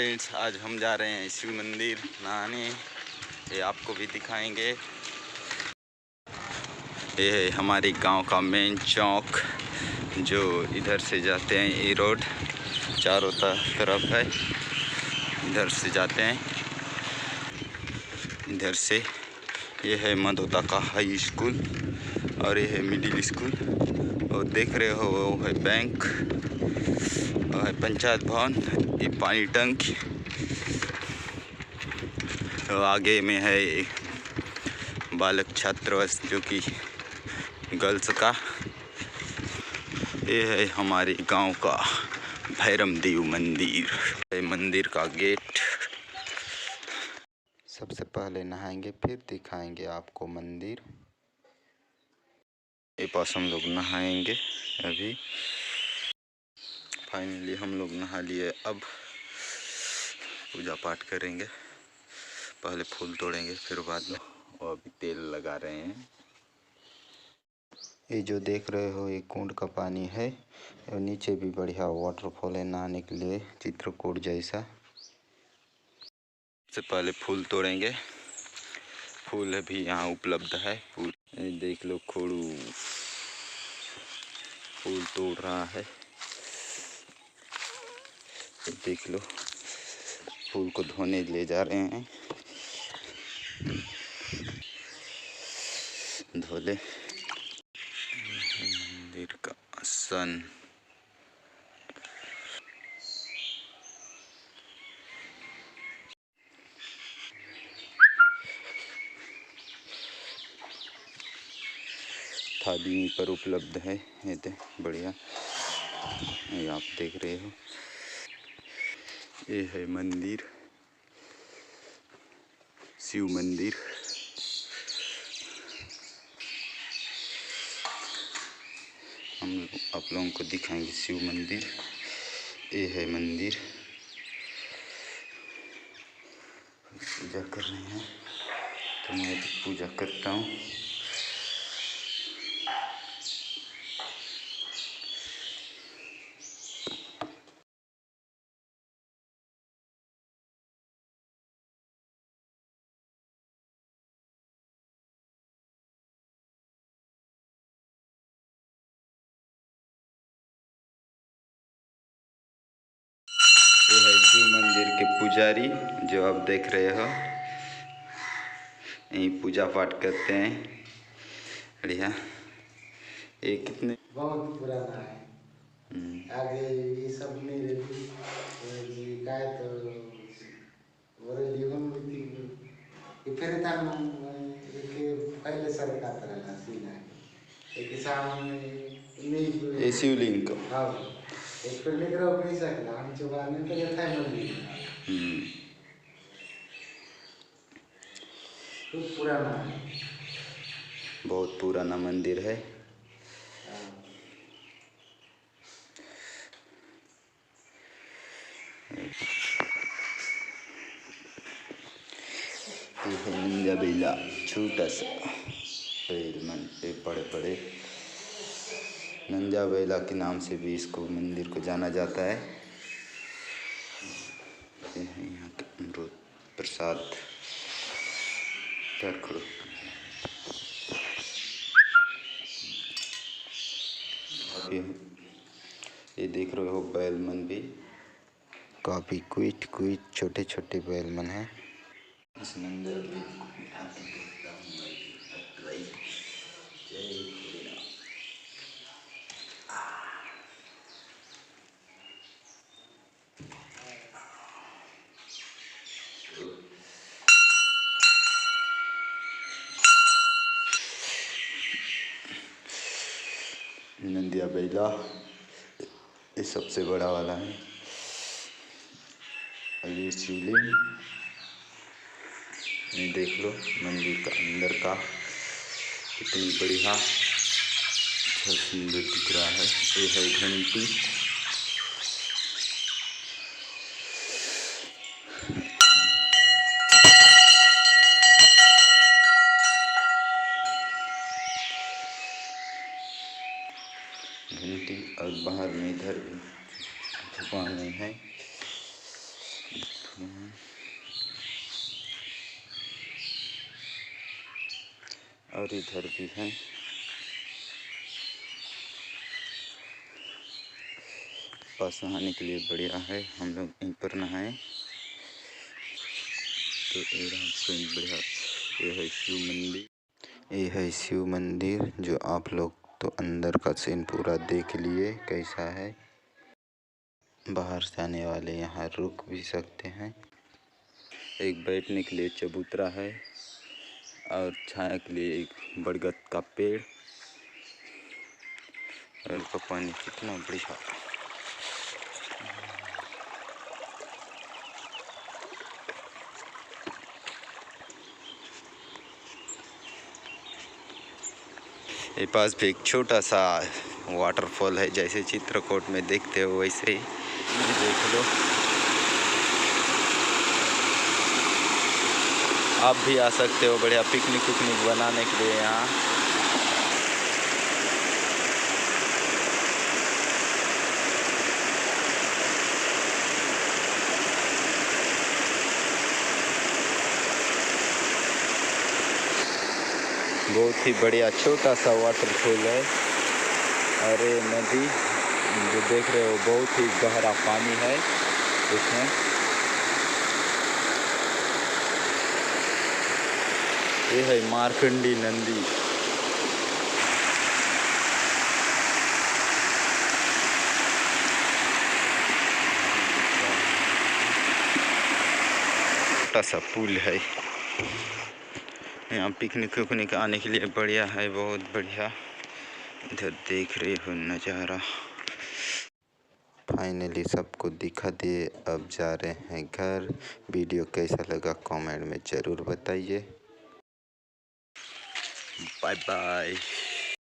Friends, आज हम जा रहे हैं शिव मंदिर नहाने। ये आपको भी दिखाएंगे। ये है हमारे गांव का मेन चौक, जो इधर से जाते हैं। ये रोड चारों तरफ है, इधर से जाते हैं। इधर से ये है माधोता का हाई स्कूल और ये है मिडिल स्कूल। और देख रहे हो वो है बैंक, वो है पंचायत भवन, ये पानी टंकी। तो आगे में है बालक छात्रावास जो कि गर्ल्स का। ये है हमारे गांव का भैरम देव मंदिर। मंदिर का गेट। सबसे पहले नहाएंगे, फिर दिखाएंगे आपको मंदिर। ये पास हम लोग नहाएंगे अभी। फाइनली हम लोग नहा लिए। अब पूजा पाठ करेंगे। पहले फूल तोड़ेंगे, फिर बाद में। और अभी तेल लगा रहे हैं। ये जो देख रहे हो ये कुंड का पानी है, और नीचे भी बढ़िया वाटरफॉल है नहाने के लिए, चित्रकूट जैसा। सबसे पहले फूल तोड़ेंगे। फूल भी यहाँ उपलब्ध है। फूल देख लो, खोड़ू फूल तोड़ रहा है। देख लो, फूल को धोने ले जा रहे हैं। धोले। मंदिर का आसन। थाली पर उपलब्ध है। ये तो बढ़िया, ये आप देख रहे हो। ये है मंदिर, शिव मंदिर। हम आप लोगों को दिखाएंगे शिव मंदिर। ये है मंदिर। पूजा कर रहे हैं, तो मैं भी पूजा करता हूँ। ये है शिव मंदिर के पुजारी, जो आप देख रहे हो। यहीं पूजा पाठ करते हैं। बढ़िया। ये कितने बहुत पुराना है। आगे ये सब नहीं रहती काय तो वरली होती ये फिर था एक पहले सरकार तरह सीना एक सामने नहीं ये शिवलिंग को। हाँ, एक फिर निकलो नहीं सकता हम चुकाने पर ये था मंदिर खूब पुराना है। बहुत पुराना मंदिर है। ये है नंजा बेला, छोटा सा बैल मन। बड़े बड़े नंजा बेला के नाम से भी इसको मंदिर को जाना जाता है। ये है यहाँ का अमृत प्रसाद। खड़ो। ये देख रहे हो बैल मन भी काफ़ी क्विट क्विट छोटे छोटे बैल मन है। इस मंदिर में नंदिया बेला ये सबसे बड़ा वाला है। ये शिवलिंग, ये देख लो मंदिर का अंदर का कितनी बढ़िया अच्छा सुंदर दिख रहा है। ये है घंटी। घंटी और बाहर में इधर भी भगवान है। और इधर भी है। पास नहाने के लिए बढ़िया है, हम लोग यहीं पर नहाए तो बढ़िया। ये है शिव मंदिर, ये है शिव मंदिर जो आप लोग तो अंदर का सीन पूरा देख लिए कैसा है। बाहर से आने वाले यहाँ रुक भी सकते हैं। एक बैठने के लिए चबूतरा है और छाया के लिए एक बरगद का पेड़। और का पानी कितना बढ़िया। ये पास भी एक छोटा सा वाटरफॉल है, जैसे चित्रकूट में देखते हो वैसे ही देख लो। आप भी आ सकते हो बढ़िया पिकनिक विकनिक बनाने के लिए यहाँ। बहुत ही बढ़िया छोटा सा वाटरफॉल है। और ये नदी जो देख रहे हो बहुत ही गहरा पानी है इसमें। ये है मार्कंडी नदी। छोटा सा पुल है, यहाँ पिकनिक विकनिक आने के लिए बढ़िया है, बहुत बढ़िया। इधर देख रहे हो नज़ारा। फाइनली सबको दिखा दिए, अब जा रहे हैं घर। वीडियो कैसा लगा कमेंट में ज़रूर बताइए। Bye bye.